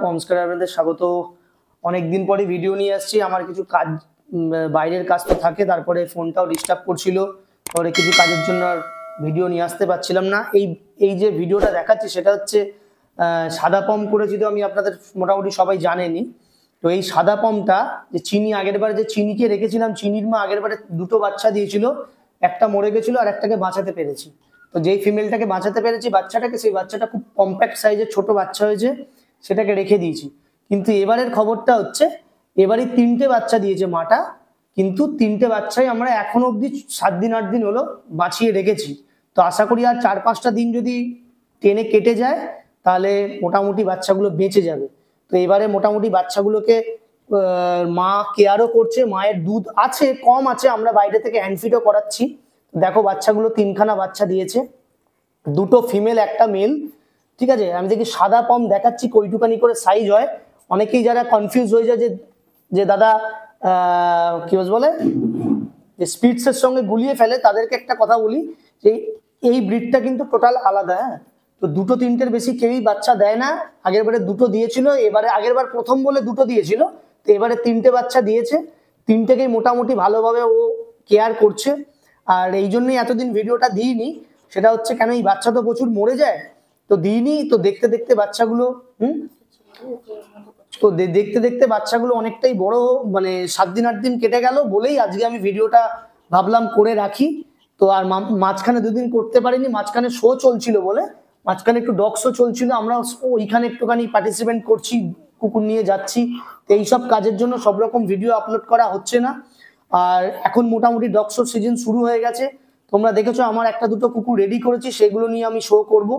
নমস্কার, আপনাদের স্বাগত। অনেকদিন পরে ভিডিও নিয়ে আসছি। আমার কিছু কাজ, বাইরের কাজ তো থাকে, তারপরে ফোনটাও ডিস্টার্ব করছিল, তারপরে কিছু কাজের জন্য আর ভিডিও নিয়ে আসতে পারছিলাম না। এই যে ভিডিওটা দেখাচ্ছি সেটা হচ্ছে সাদা পম করেছি, তো আমি আপনাদের মোটামুটি সবাই জানেনি। তো এই সাদা পমটা যে চিনি, আগের বারে যে চিনিকে রেখেছিলাম, চিনির মা আগের বারে দুটো বাচ্চা দিয়েছিল, একটা মরে গেছিল আর একটাকে বাঁচাতে পেরেছি। তো যেই ফিমেলটাকে বাঁচাতে পেরেছি বাচ্চাটাকে, সেই বাচ্চাটা খুব কম্প্যাক্ট সাইজের ছোট বাচ্চা হয়েছে, সেটাকে রেখে দিয়েছি। কিন্তু এবারের খবরটা হচ্ছে এবারে 3টে বাচ্চা দিয়েছে মাটা, কিন্তু 3টে বাচ্চাই আমরা এখনো অবধি 7 দিন 8 দিন হলো বাঁচিয়ে রেখেছি। তো আশা করি আর 4-5টা দিন যদি টেনে কেটে যায় তাহলে মোটামুটি বাচ্চাগুলো বেঁচে যাবে। তো এবারে মোটামুটি বাচ্চাগুলোকে মা কেয়ারও করছে, মায়ের দুধ আছে, কম আছে, আমরা বাইরে থেকে হ্যান্ডফিডও করাচ্ছি। দেখো বাচ্চাগুলো 3খানা বাচ্চা দিয়েছে, 2টো ফিমেল 1টা মেল। ঠিক আছে, আমি দেখি সাদা পম দেখাচ্ছি কইটুকানি করে সাইজ হয়। অনেকেই যারা কনফিউজ হয়ে যায় যে দাদা কি বলে যে স্পিডসের সঙ্গে গুলিয়ে ফেলে, তাদেরকে একটা কথা বলি যে এই ব্রিডটা কিন্তু টোটাল আলাদা। হ্যাঁ, তো 2-3টের বেশি কেউই বাচ্চা দেয় না। আগের বারে 2টো দিয়েছিল, এবারে আগের বার প্রথম বলে 2টো দিয়েছিল, তো এবারে 3টে বাচ্চা দিয়েছে। 3টেকেই মোটামুটি ভালোভাবে ও কেয়ার করছে। আর এই জন্যই এতদিন ভিডিওটা দিইনি, সেটা হচ্ছে কেন এই বাচ্চা তো প্রচুর মরে যায়, তো দিইনি। তো দেখতে দেখতে বাচ্চাগুলো দেখতে দেখতে বাচ্চাগুলো অনেকটাই বড়, মানে 7 দিন 8 দিন কেটে গেল বলেই আজকে আমি ভিডিওটা ভাবলাম করে রাখি। তো আর মাঝখানে 2 দিন করতে পারিনি, মাঝখানে শো চলছিল বলে, মাঝখানে একটু ডগ শো চলছিল, আমরা ওইখানে একটুখানি পার্টিসিপেট করছি, কুকুর নিয়ে যাচ্ছি। তো এইসব কাজের জন্য সব রকম ভিডিও আপলোড করা হচ্ছে না। আর এখন মোটামুটি ডগ শো সিজন শুরু হয়ে গেছে। তোমরা দেখেছো আমার 1-2টো কুকুর রেডি করেছি, সেগুলো নিয়ে আমি শো করব।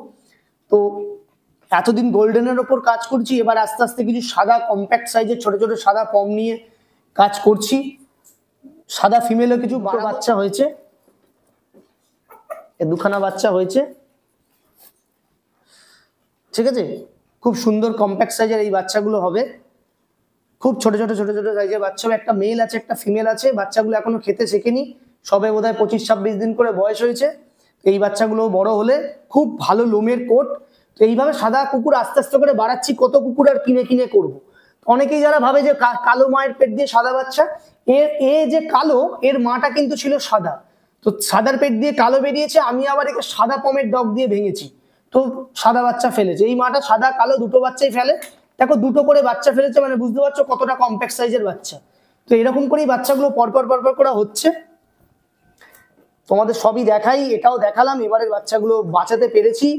তো এতদিন গোল্ডেনের ওপর কাজ করছি, এবার আস্তে আস্তে কিছু সাদা কম্প্যাক্ট সাইজের ছোট ছোট সাদা পম নিয়ে কাজ করছি। সাদা ফিমেলও কিছু বাচ্চা হয়েছে, 2খানা বাচ্চা হয়েছে। ঠিক আছে, খুব সুন্দর কম্প্যাক্ট সাইজের এই বাচ্চাগুলো হবে, খুব ছোট ছোট ছোট ছোট সাইজের বাচ্চা। একটা মেল আছে, একটা ফিমেল আছে। বাচ্চাগুলো এখনো খেতে শেখেনি, সবে বোধহয় 25-26 দিন করে বয়স হয়েছে। এই বাচ্চাগুলো বড় হলে খুব ভালো লোমের কোট। তো এইভাবে সাদা কুকুর আস্তে আস্তে করে বাড়াচ্ছি। কত কুকুর আর কিনে কিনে করবো। অনেকেই যারা ভাবে যে কালো মায়ের পেট দিয়ে সাদা বাচ্চা, এ যে কালো, এর মাটা কিন্তু ছিল সাদা, তো সাদার পেট দিয়ে কালো বেরিয়েছে। আমি আবার একে সাদা পমের ডগ দিয়ে ভেঙেছি, তো সাদা বাচ্চা ফেলেছে। এই মাটা সাদা কালো দুটো বাচ্চাই ফেলে। দেখো 2টো করে বাচ্চা ফেলেছে, মানে বুঝতে পারছো কতটা কম্প্যাক্ট সাইজের বাচ্চা। তো এরকম করেই বাচ্চাগুলো পরপর পরপর করা হচ্ছে। তোমাদের সবই দেখাই, এটাও দেখালাম। এবারের বাচ্চাগুলো বাঁচাতে পেরেছি,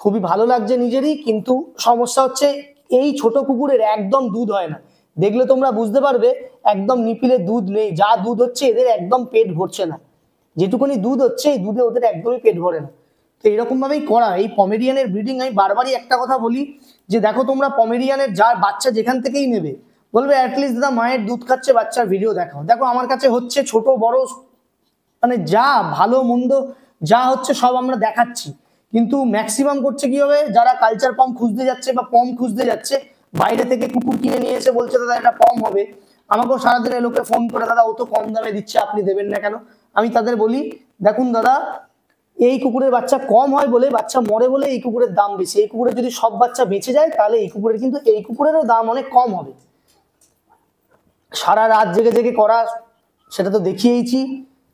খুবই ভালো লাগছে নিজেরই। কিন্তু সমস্যা হচ্ছে এই ছোট কুকুরের একদম দুধ হয় না, দেখলে তোমরা বুঝতে পারবে একদম নিপিলে দুধ নেই। যা দুধ হচ্ছে এদের একদম পেট ভরছে না, যেটুকুনি দুধ হচ্ছে এই দুধে ওদের একদমই পেট ভরে না। তো এরকম ভাবেই করা এই পমেরিয়ানের ব্রিডিং। আমি বারবারই একটা কথা বলি যে দেখো তোমরা পমেরিয়ানের যার বাচ্চা যেখান থেকেই নেবে, বলবে অ্যাটলিস্ট দাদা মায়ের দুধ খাচ্ছে বাচ্চার ভিডিও দেখাও। দেখো আমার কাছে হচ্ছে ছোট বড়, মানে যা ভালো মন্দ যা হচ্ছে সব আমরা দেখাচ্ছি। কিন্তু ম্যাক্সিমাম করছে কি হবে, যারা কালচার পম খুঁজতে যাচ্ছে বা পম খুঁজতে যাচ্ছে, বাইরে থেকে কুকুর কিনে নিয়ে এসে বলছে দাদা এটা পম হবে। আমাকেও সারাদিনে লোকে ফোন করে, দাদা ও তো কম দামে দিচ্ছে, আপনি দেবেন না কেন? আমি তাদের বলি দেখুন দাদা, এই কুকুরের বাচ্চা কম হয় বলে, বাচ্চা মরে বলে এই কুকুরের দাম বেশি। এই কুকুরের যদি সব বাচ্চা বেঁচে যায় তাহলে এই কুকুরের কিন্তু এই কুকুরেরও দাম অনেক কম হবে। সারা রাত জেগে জেগে করা, সেটা তো দেখিয়েইছি।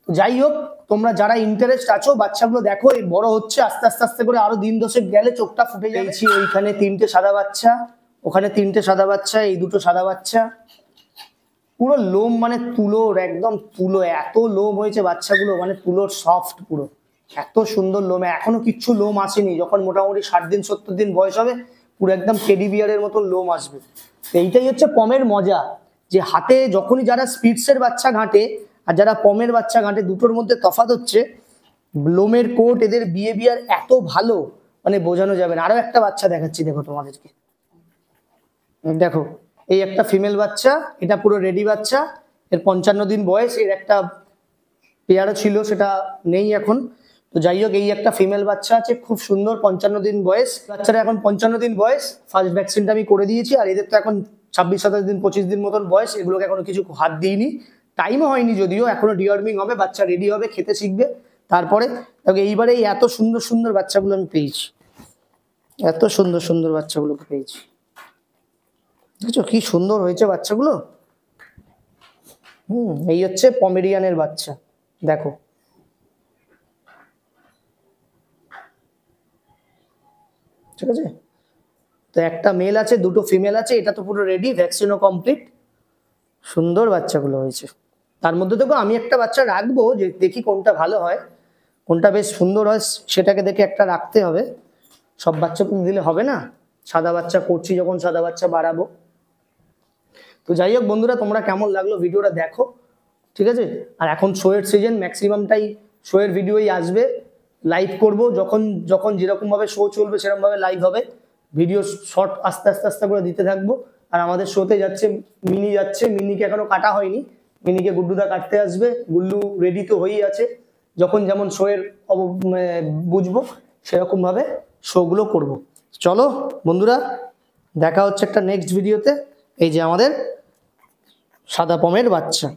যাই হোক, তোমরা যারা ইন্টারেস্ট আছো বাচ্চাগুলো দেখো, এই বড় হচ্ছে আস্তে আস্তে আস্তে করে, আরো দিন 10 গেলে চোখটা ফুটে যাচ্ছি। ওইখানে 3টে সাদা বাচ্চা, ওখানে 3টে সাদা বাচ্চা, এই 2টো সাদা বাচ্চা। পুরো লোম মানে তুলোর, একদম তুলো, এত লোম হয়েছে বাচ্চাগুলো, মানে তুলোর সফট, পুরো এত সুন্দর লোম। এখনো কিচ্ছু লোম আসেনি, যখন মোটামুটি 60 দিন 70 দিন বয়স হবে পুরো একদম টেডি বিয়ারের মতন লোম আসবে। এইটাই হচ্ছে পমের মজা, যে হাতে যখনই যারা স্পিডসের বাচ্চা ঘাঁটে আর যারা পমের বাচ্চা ঘাঁটে, দুটোর মধ্যে তফাৎ হচ্ছে লোমের কোট, এদের বিহেভিয়ার এত ভালো, মানে বোঝানো যাবে না। আরো একটা বাচ্চা দেখাচ্ছি, দেখো তোমাদেরকে। দেখো এই একটা ফিমেল বাচ্চা, এটা পুরো রেডি বাচ্চা, এর 55 দিন বয়স। এর একটা পেয়ারা ছিল, সেটা নেই এখন। তো যাই হোক, এই একটা ফিমেল বাচ্চা আছে, খুব সুন্দর, 55 দিন বয়স। বাচ্চারা এখন 55 দিন বয়স, ফার্স্ট ভ্যাকসিনটা আমি করে দিয়েছি। আর এদের তো এখন 26-27 দিন 25 দিন মতন বয়স, এগুলোকে এখনো কিছু হাত দিইনি, টাইমও হয়নি যদিও। এখনো ডিওয়ার্মিং হবে, বাচ্চা রেডি হবে, খেতে শিখবে, তারপরে। এইবারে এত সুন্দর সুন্দর বাচ্চাগুলো আমি পেয়েছি, এত সুন্দর সুন্দর বাচ্চাগুলোকে পেয়েছি। দেখছো কি সুন্দর হয়েছে বাচ্চাগুলো। এই হচ্ছে পমেরিয়ানের বাচ্চা, দেখো। ঠিক আছে, তো একটা মেল আছে, দুটো ফিমেল আছে, এটা তো পুরো রেডি, ভ্যাকসিনও কমপ্লিট। সুন্দর বাচ্চাগুলো হয়েছে। তার মধ্যে দেখো আমি একটা বাচ্চা রাখবো, যে দেখি কোনটা ভালো হয়, কোনটা বেশ সুন্দর হয়, সেটাকে দেখে একটা রাখতে হবে। সব বাচ্চা তো দিলে হবে না, সাদা বাচ্চা করছি যখন সাদা বাচ্চা বাড়াবো। তো যাই হোক বন্ধুরা, তোমরা কেমন লাগলো ভিডিওটা দেখো, ঠিক আছে। আর এখন শোয়ের সিজন, ম্যাক্সিমামটাই শোয়ের ভিডিওই আসবে। লাইভ করব যখন যখন যেরকম ভাবে শো চলবে সেরকম ভাবে লাইভ হবে, ভিডিও শর্ট আস্তে আস্তে আস্তে করে দিতে থাকবো। আর আমাদের শোতে যাচ্ছে মিনি, যাচ্ছে মিনিকে এখনো কাটা হয়নি, মিনিকে গুড্ডুদা কাটতে আসবে, গুল্লু রেডি তো হয়েই আছে। যখন যেমন শোয়ের বুঝবো সেরকম ভাবে শোগুলো করব। চলো বন্ধুরা, দেখা হচ্ছে একটা নেক্সট ভিডিওতে। এই যে আমাদের সাদা পমের বাচ্চা,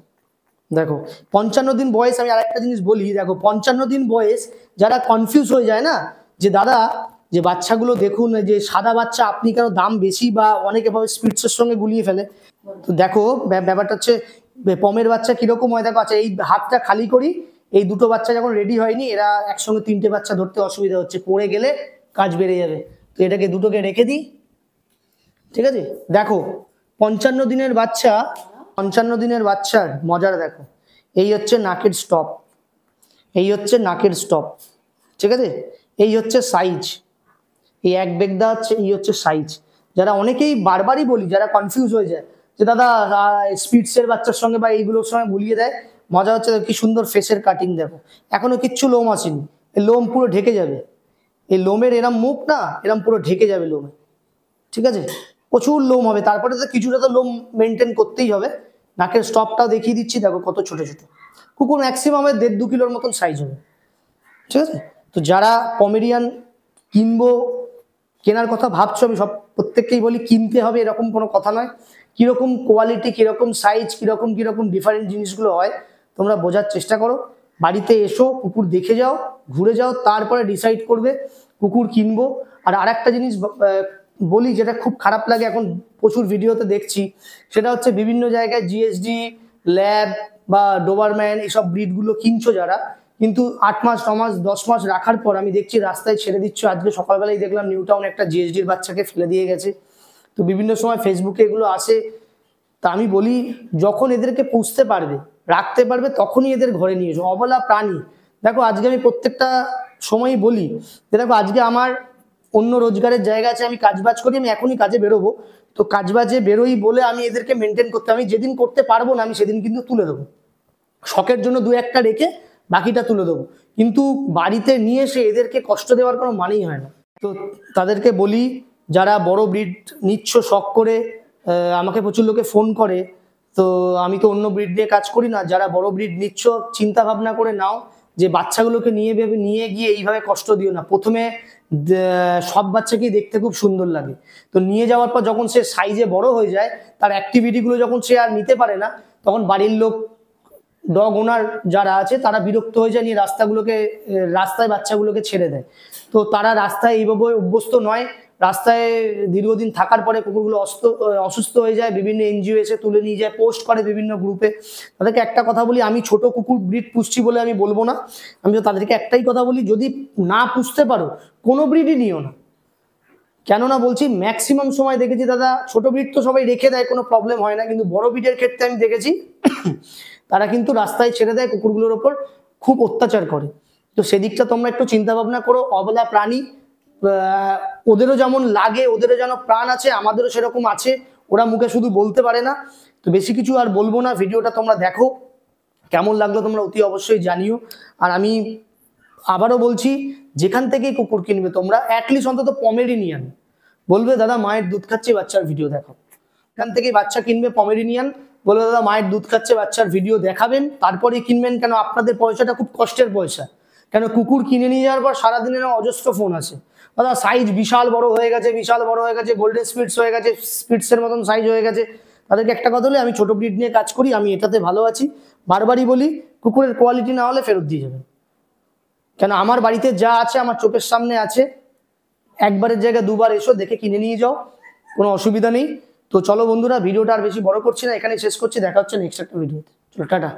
দেখো 55 দিন বয়স। আমি আরেকটা জিনিস বলি, দেখো 55 দিন বয়স যারা কনফিউজ হয়ে যায় না, যে দাদা যে বাচ্চাগুলো দেখুন, যে সাদা বাচ্চা আপনি কেন দাম বেশি, বা অনেকে ভাবে স্পিডসের সঙ্গে গুলিয়ে ফেলে। তো দেখো ব্যাপারটা হচ্ছে পমের বাচ্চা কিরকম হয়, দেখো। আচ্ছা, এই হাতটা খালি করি, এই দুটো বাচ্চা যখন রেডি হয়নি, এরা একসঙ্গে 3টে বাচ্চা ধরতে অসুবিধা হচ্ছে, পড়ে গেলে কাজ বেড়ে যাবে। তো এটাকে দুটোকে রেখে দিই, ঠিক আছে। দেখো 55 দিনের বাচ্চা, 55 দিনের বাচ্চার মজার দেখো, এই হচ্ছে নাকের স্টপ, এই হচ্ছে নাকের স্টপ, ঠিক আছে। এই হচ্ছে সাইজ, এই এক বেগদা হচ্ছে, এই হচ্ছে সাইজ। যারা অনেকেই বারবারই বলি, যারা কনফিউজ হয়ে যায় যে দাদা স্পিডসের বাচ্চার সঙ্গে বা এইগুলোর সঙ্গে ভুলিয়ে দেয়, মজা হচ্ছে কি সুন্দর ফেসের কাটিং দেখো, এখনো কিচ্ছু লোম আসেনি, এই লোম পুরো ঢেকে যাবে, এই লোমের এরম মুখ না, এরম পুরো ঢেকে যাবে লোমে, ঠিক আছে। প্রচুর লোম হবে, তারপরে তো কিছুটা তো লোম মেনটেন করতেই হবে। নাকের স্টপটাও দেখিয়ে দিচ্ছি, দেখো কত ছোট ছোট। কুকুর ম্যাক্সিমাম 1.5-2 কিলোর মতন সাইজ হবে, ঠিক আছে। তো যারা পমেরিয়ান কিনবো, কেনার কথা ভাবছো, আমি সব প্রত্যেককেই বলি কিনতে হবে এরকম কোনো কথা নয়। কিরকম কোয়ালিটি, কিরকম সাইজ, কিরকম কিরকম ডিফারেন্ট জিনিসগুলো হয় তোমরা বোঝার চেষ্টা করো। বাড়িতে এসো, কুকুর দেখে যাও, ঘুরে যাও, তারপরে ডিসাইড করবে কুকুর কিনবো। আর আরেকটা জিনিস বলি, যেটা খুব খারাপ লাগে, এখন প্রচুর ভিডিওতে দেখছি, সেটা হচ্ছে বিভিন্ন জায়গায় জিএসডি, ল্যাব বা ডোবারম্যান এইসব ব্রিডগুলো কিনছো যারা, কিন্তু 8 মাস 9 মাস 10 মাস রাখার পর আমি দেখছি রাস্তায় ছেড়ে দিচ্ছ। আজকে সকালবেলায় দেখলাম নিউ টাউন একটা জিএসডির বাচ্চাকে ফেলে দিয়ে গেছে। তো বিভিন্ন সময় ফেসবুকে এগুলো আসে। তা আমি বলি, যখন এদেরকে পুষতে পারবে, রাখতে পারবে, তখনই এদের ঘরে নিয়ে এসো। অবলা প্রাণী, দেখো আজকে আমি প্রত্যেকটা সময়ই বলি যে দেখো আজকে আমার অন্য রোজগারের জায়গা আছে, আমি কাজবাজ করি, আমি এখনই কাজে বেরোবো, তো কাজবাজে বেরোই বলে আমি এদেরকে মেনটেন করতে, আমি যেদিন করতে পারবো না আমি সেদিন কিন্তু তুলে দেবো, শখের জন্য 2-1টা রেখে বাকিটা তুলে দেবো। কিন্তু বাড়িতে নিয়ে এসে এদেরকে কষ্ট দেওয়ার কোনো মানেই হয় না। তো তাদেরকে বলি, যারা বড় ব্রিড নিচ্ছ শখ করে, আমাকে প্রচুর লোকে ফোন করে, তো আমি তো অন্য ব্রিড নিয়ে কাজ করি না, যারা বড় ব্রিড নিচ্ছ চিন্তা ভাবনা করে নাও, যে বাচ্চাগুলোকে নিয়ে গিয়ে এইভাবে কষ্ট দিও না। প্রথমে সব বাচ্চাকেই দেখতে খুব সুন্দর লাগে, তো নিয়ে যাওয়ার পর যখন সে সাইজে বড় হয়ে যায়, তার অ্যাক্টিভিটিগুলো যখন সে আর নিতে পারে না, তখন বাড়ির লোক, ডগ ওনার যারা আছে, তারা বিরক্ত হয়ে যায়, নিয়ে রাস্তায় বাচ্চাগুলোকে ছেড়ে দেয়। তো তারা রাস্তায় এইভাবে অভ্যস্ত নয়, রাস্তায় দীর্ঘদিন থাকার পরে কুকুরগুলো অসুস্থ হয়ে যায়, বিভিন্ন এনজিও এসে তুলে নিয়ে যায়, পোস্ট করে বিভিন্ন গ্রুপে। তাদেরকে একটা কথা বলি, আমি ছোট কুকুর ব্রিড পুষছি বলে আমি বলবো না, আমি তো তাদেরকে একটাই কথা বলি, যদি না পুষতে পারো কোনো ব্রিডই নিও না। কেননা বলছি, ম্যাক্সিমাম সময় দেখেছি দাদা, ছোট ব্রিড তো সবাই রেখে দেয়, কোনো প্রবলেম হয় না, কিন্তু বড় ব্রিডের ক্ষেত্রে আমি দেখেছি তারা কিন্তু রাস্তায় ছেড়ে দেয়, কুকুরগুলোর ওপর খুব অত্যাচার করে। তো সেদিকটা তোমরা একটু চিন্তা ভাবনা করো। অবলা প্রাণী, ওদেরও যেমন লাগে, ওদেরও যেন প্রাণ আছে, আমাদেরও সেরকম আছে, ওরা মুখে শুধু বলতে পারে না। তো বেশি কিছু আর বলবো না, ভিডিওটা তোমরা দেখো, কেমন লাগলো তোমরা অতি অবশ্যই জানিও। আর আমি আবারও বলছি, যেখান থেকেই কুকুর কিনবে তোমরা অ্যাটলিস্ট অন্তত পমেরিনিয়ান, বলবে দাদা মায়ের দুধ খাচ্ছে, বাচ্চার ভিডিও দেখো। এখান থেকেই বাচ্চা কিনবে পমেরিনিয়ান, বলবে দাদা মায়ের দুধ খাচ্ছে, বাচ্চার ভিডিও দেখাবেন, তারপরেই কিনবেন। কেন, আপনাদের পয়সাটা খুব কষ্টের পয়সা। কেন, কুকুর কিনে নিয়ে যাওয়ার পর সারাদিনের অজস্র ফোন আছে, দাদা সাইজ বিশাল বড় হয়ে গেছে, বিশাল বড় হয়ে গেছে, গোল্ডেন স্পিডস হয়ে গেছে, স্পিডসের মতন সাইজ হয়ে গেছে। তাদেরকে একটা কথা বলি, আমি ছোট ব্রিড নিয়ে কাজ করি, আমি এটাতে ভালো আছি, বারবারই বলি কুকুরের কোয়ালিটি না হলে ফেরত দিয়ে যাবেন। কেন, আমার বাড়িতে যা আছে আমার চোখের সামনে আছে, একবারের জায়গায় দুবার এসো, দেখে কিনে নিয়ে যাও, কোনো অসুবিধা নেই। তো চলো বন্ধুরা, ভিডিওটা আর বেশি বড় করছি না, এখানে শেষ করছি। দেখা হচ্ছে নেক্সট একটা ভিডিওতে। চলো টাটা।